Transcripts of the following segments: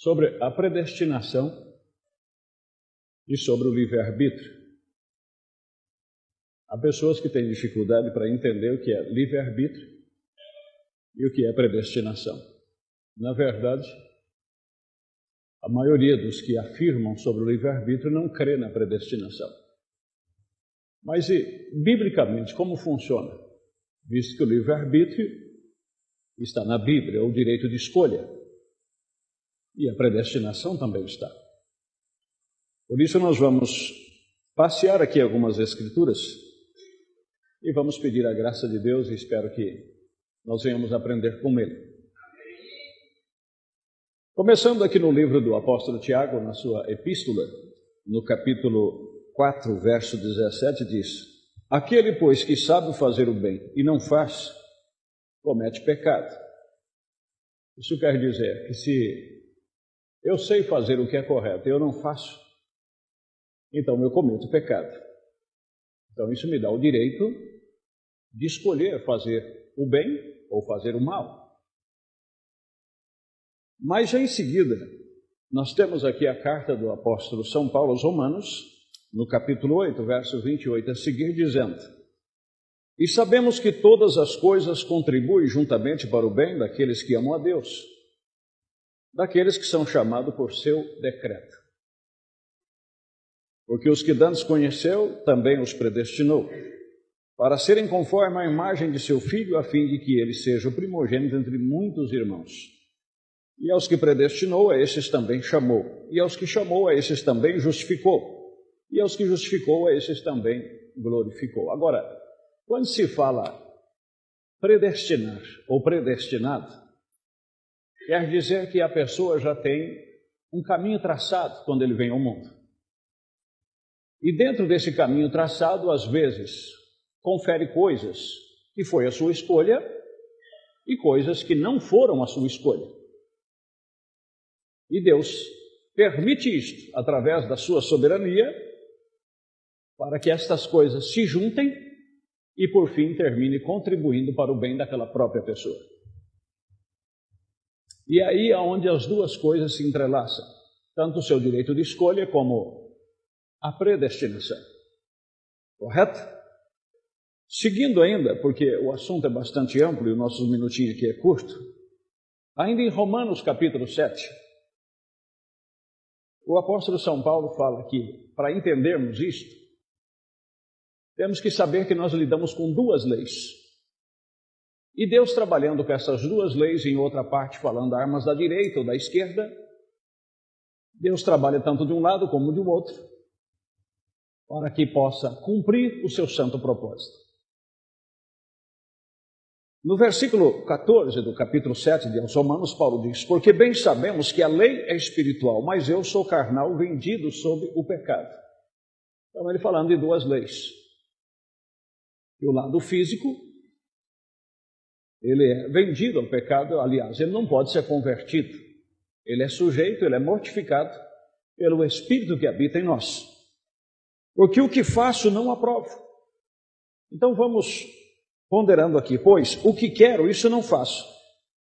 sobre a predestinação e sobre o livre-arbítrio. Há pessoas que têm dificuldade para entender o que é livre-arbítrio e o que é predestinação. Na verdade, a maioria dos que afirmam sobre o livre-arbítrio não crê na predestinação. Mas, biblicamente, como funciona? Visto que o livre-arbítrio está na Bíblia, o direito de escolha, e a predestinação também está. Por isso, nós vamos passear aqui algumas escrituras e vamos pedir a graça de Deus e espero que nós venhamos aprender com Ele. Começando aqui no livro do apóstolo Tiago, na sua epístola, no capítulo 4, verso 17, diz: Aquele, pois, que sabe fazer o bem e não faz, comete pecado. Isso quer dizer que se eu sei fazer o que é correto e eu não faço, então eu cometo pecado. Então isso me dá o direito de escolher fazer o bem ou fazer o mal. Mas já em seguida, nós temos aqui a carta do apóstolo São Paulo aos Romanos, no capítulo 8, verso 28 a seguir, dizendo: E sabemos que todas as coisas contribuem juntamente para o bem daqueles que amam a Deus, daqueles que são chamados por seu decreto. Porque os que dantes conheceu, também os predestinou, para serem conforme à imagem de seu Filho, a fim de que ele seja o primogênito entre muitos irmãos. E aos que predestinou, a esses também chamou. E aos que chamou, a esses também justificou. E aos que justificou, a esses também glorificou. Agora, quando se fala predestinar ou predestinado, quer dizer que a pessoa já tem um caminho traçado quando ele vem ao mundo. E dentro desse caminho traçado, às vezes, confere coisas que foi a sua escolha e coisas que não foram a sua escolha. E Deus permite isto, através da sua soberania, para que estas coisas se juntem e, por fim, termine contribuindo para o bem daquela própria pessoa. E aí é onde as duas coisas se entrelaçam, tanto o seu direito de escolha como a predestinação. Correto? Seguindo ainda, porque o assunto é bastante amplo e o nosso minutinho aqui é curto, ainda em Romanos capítulo 7, o apóstolo São Paulo fala que, para entendermos isto, temos que saber que nós lidamos com duas leis. E Deus trabalhando com essas duas leis, em outra parte falando armas da direita ou da esquerda, Deus trabalha tanto de um lado como de outro, para que possa cumprir o seu santo propósito. No versículo 14 do capítulo 7 de Romanos, Paulo diz: Porque bem sabemos que a lei é espiritual, mas eu sou carnal, vendido sob o pecado. Então ele falando de duas leis. E o lado físico, ele é vendido ao pecado, aliás, ele não pode ser convertido. Ele é sujeito, ele é mortificado pelo Espírito que habita em nós. Porque o que faço não aprovo. Então vamos ponderando aqui, pois o que quero, isso não faço,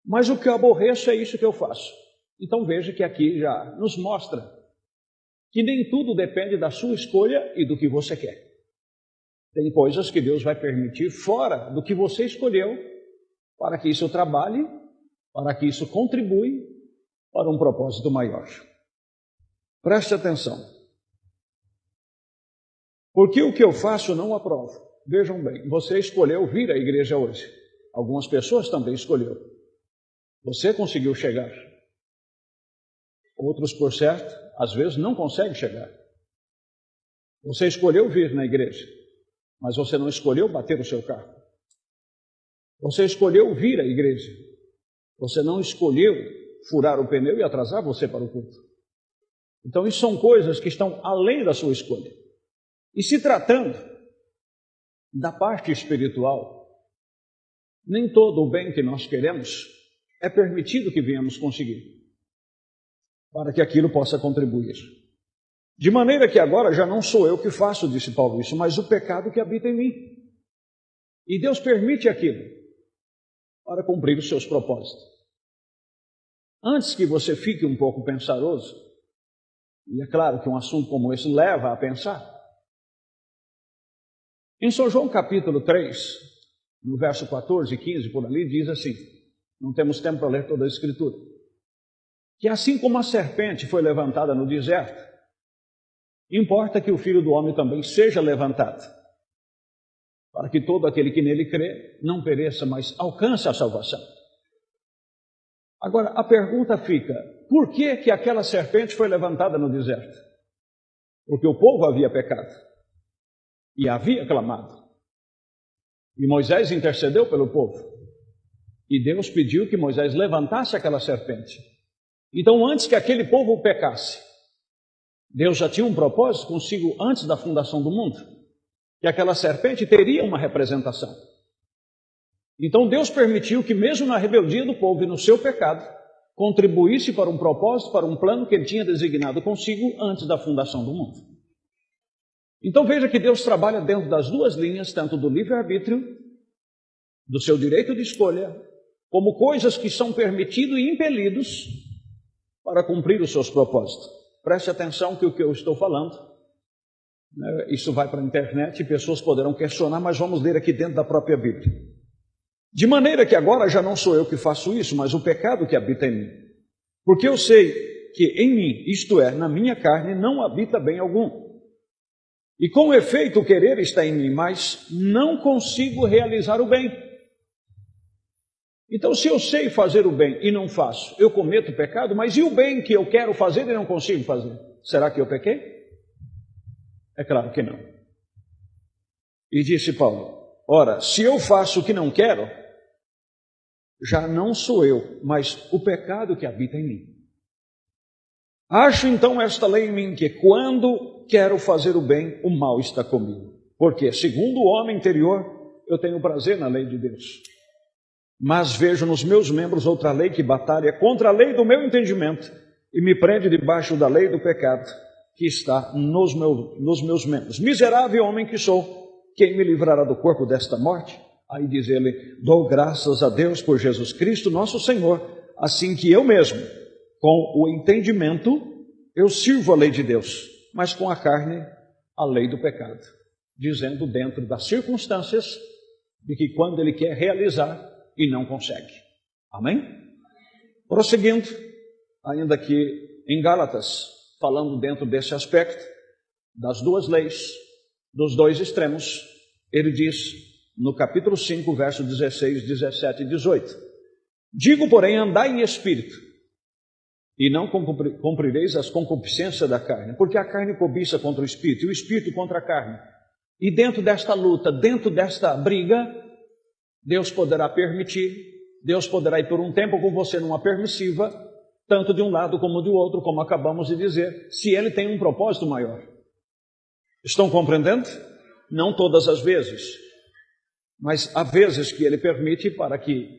mas o que eu aborreço é isso que eu faço. Então veja que aqui já nos mostra que nem tudo depende da sua escolha e do que você quer. Tem coisas que Deus vai permitir fora do que você escolheu, para que isso trabalhe, para que isso contribui para um propósito maior. Preste atenção. Porque o que eu faço não aprovo. Vejam bem, você escolheu vir à igreja hoje. Algumas pessoas também escolheram. Você conseguiu chegar. Outros, por certo, às vezes não conseguem chegar. Você escolheu vir na igreja, mas você não escolheu bater o seu carro. Você escolheu vir à igreja. Você não escolheu furar o pneu e atrasar você para o culto. Então, isso são coisas que estão além da sua escolha. E se tratando da parte espiritual, nem todo o bem que nós queremos é permitido que venhamos conseguir, para que aquilo possa contribuir. De maneira que agora já não sou eu que faço, disse Paulo, isso, mas o pecado que habita em mim. E Deus permite aquilo para cumprir os seus propósitos. antes que você fique um pouco pensaroso, e é claro que um assunto como esse leva a pensar, em São João capítulo 3, no verso 14 e 15, por ali, diz assim, não temos tempo para ler toda a Escritura, que assim como a serpente foi levantada no deserto, importa que o Filho do Homem também seja levantado, para que todo aquele que nele crê não pereça, mas alcance a salvação. Agora, a pergunta fica, por que aquela serpente foi levantada no deserto? Porque o povo havia pecado e havia clamado. E Moisés intercedeu pelo povo. E Deus pediu que Moisés levantasse aquela serpente. Então, antes que aquele povo pecasse, Deus já tinha um propósito consigo antes da fundação do mundo, que aquela serpente teria uma representação. Então Deus permitiu que mesmo na rebeldia do povo e no seu pecado, contribuísse para um propósito, para um plano que ele tinha designado consigo antes da fundação do mundo. Então veja que Deus trabalha dentro das duas linhas, tanto do livre-arbítrio, do seu direito de escolha, como coisas que são permitidos e impelidos para cumprir os seus propósitos. Preste atenção que o que eu estou falando, isso vai para a internet e pessoas poderão questionar, mas vamos ler aqui dentro da própria Bíblia. De maneira que agora já não sou eu que faço isso, mas o pecado que habita em mim. Porque eu sei que em mim, isto é, na minha carne, não habita bem algum. E com efeito o querer está em mim, mas não consigo realizar o bem. Então, se eu sei fazer o bem e não faço, eu cometo pecado, mas e o bem que eu quero fazer e não consigo fazer? Será que eu pequei? É claro que não. E disse Paulo, ora, se eu faço o que não quero, já não sou eu, mas o pecado que habita em mim. Acho então esta lei em mim, que quando quero fazer o bem, o mal está comigo. Porque, segundo o homem interior, eu tenho prazer na lei de Deus. Mas vejo nos meus membros outra lei que batalha contra a lei do meu entendimento e me prende debaixo da lei do pecado que está nos meus membros. Miserável homem que sou, quem me livrará do corpo desta morte? Aí diz ele, dou graças a Deus por Jesus Cristo, nosso Senhor, assim que eu mesmo, com o entendimento, eu sirvo a lei de Deus, mas com a carne, a lei do pecado, dizendo dentro das circunstâncias de que quando ele quer realizar e não consegue. Amém? Prosseguindo, ainda aqui em Gálatas, falando dentro desse aspecto, das duas leis, dos dois extremos, ele diz no capítulo 5, verso 16, 17 e 18, digo, porém, andai em espírito, e não cumprireis as concupiscências da carne, porque a carne cobiça contra o espírito, e o espírito contra a carne. E dentro desta luta, dentro desta briga, Deus poderá permitir, Deus poderá ir por um tempo com você numa permissiva, tanto de um lado como do outro, como acabamos de dizer, se ele tem um propósito maior. Estão compreendendo? Não todas as vezes, mas há vezes que ele permite para que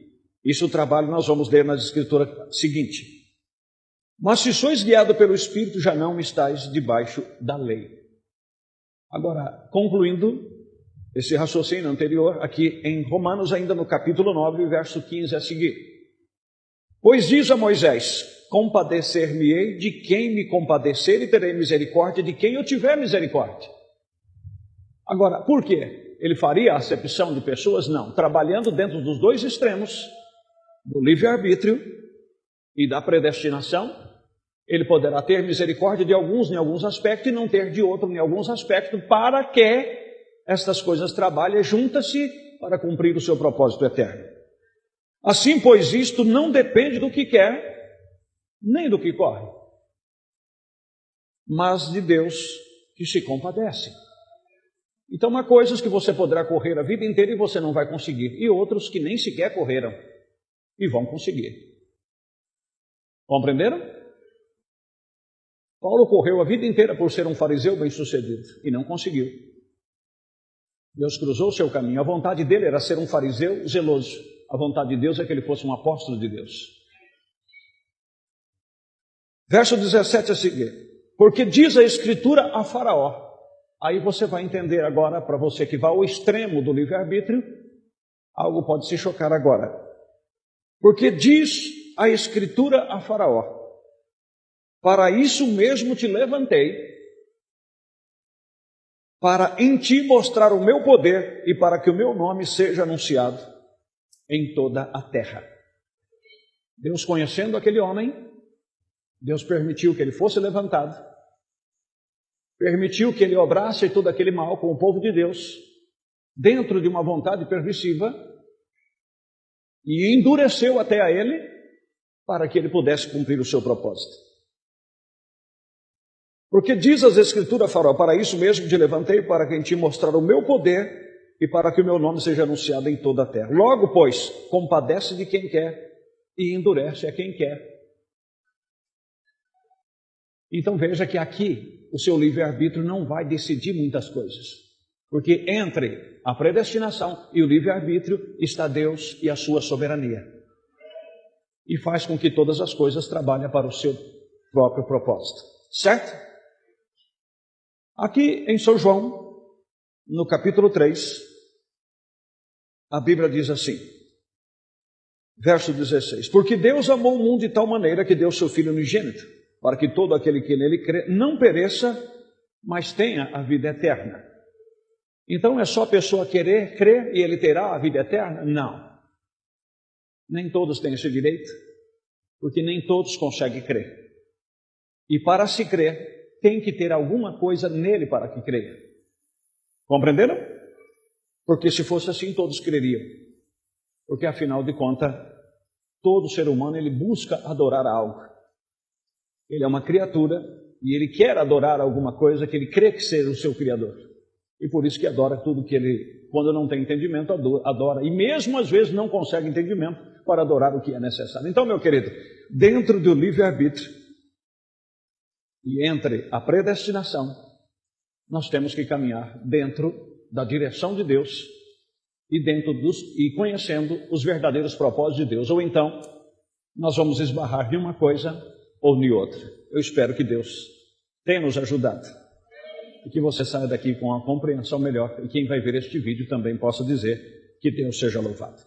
isso trabalhe, nós vamos ler na escritura seguinte. Mas se sois guiado pelo Espírito, já não estáis debaixo da lei. Agora, concluindo esse raciocínio anterior, aqui em Romanos, ainda no capítulo 9, verso 15 a seguir. Pois diz a Moisés, compadecer-me-ei de quem me compadecer e terei misericórdia de quem eu tiver misericórdia. Agora, por quê? Ele faria acepção de pessoas? Não. Trabalhando dentro dos dois extremos, do livre-arbítrio e da predestinação, ele poderá ter misericórdia de alguns em alguns aspectos e não ter de outro em alguns aspectos, para que estas coisas trabalhem juntas-se para cumprir o seu propósito eterno. Assim, pois, isto não depende do que quer, nem do que corre, mas de Deus que se compadece. Então, há coisas que você poderá correr a vida inteira e você não vai conseguir, e outros que nem sequer correram e vão conseguir. Compreenderam? Paulo correu a vida inteira por ser um fariseu bem-sucedido e não conseguiu. Deus cruzou o seu caminho. A vontade dele era ser um fariseu zeloso. A vontade de Deus é que ele fosse um apóstolo de Deus. Verso 17 a seguir. Porque diz a Escritura a Faraó. Aí você vai entender agora, para você que vai ao extremo do livre-arbítrio, algo pode se chocar agora. Porque diz a Escritura a Faraó: para isso mesmo te levantei, para em ti mostrar o meu poder e para que o meu nome seja anunciado em toda a terra. Deus, conhecendo aquele homem, Deus permitiu que ele fosse levantado, permitiu que ele obrasse todo aquele mal com o povo de Deus, dentro de uma vontade permissiva, e endureceu até a ele, para que ele pudesse cumprir o seu propósito. Porque diz as Escrituras, Faraó: para isso mesmo te levantei, para que em ti mostrar o meu poder e para que o meu nome seja anunciado em toda a terra. Logo, pois, compadece de quem quer e endurece a quem quer. Então veja que aqui o seu livre-arbítrio não vai decidir muitas coisas, porque entre a predestinação e o livre-arbítrio está Deus e a sua soberania, e faz com que todas as coisas trabalhem para o seu próprio propósito, certo? Aqui em São João, no capítulo 3, a Bíblia diz assim, verso 16: porque Deus amou o mundo de tal maneira que deu seu Filho unigênito, para que todo aquele que nele crê não pereça, mas tenha a vida eterna. Então é só a pessoa querer crer e ele terá a vida eterna? Não. Nem todos têm esse direito, porque nem todos conseguem crer. E para se crer, tem que ter alguma coisa nele para que creia. Compreenderam? Porque se fosse assim, todos creriam. Porque afinal de contas, todo ser humano ele busca adorar algo. Ele é uma criatura e ele quer adorar alguma coisa que ele crê que seja o seu Criador. E por isso que adora tudo que ele, quando não tem entendimento, adora. E mesmo às vezes não consegue entendimento para adorar o que é necessário. Então, meu querido, dentro do livre-arbítrio e entre a predestinação, nós temos que caminhar dentro da direção de Deus e conhecendo os verdadeiros propósitos de Deus. Ou então, nós vamos esbarrar de uma coisa ou de outra. Eu espero que Deus tenha nos ajudado e que você saia daqui com uma compreensão melhor e quem vai ver este vídeo também possa dizer que Deus seja louvado.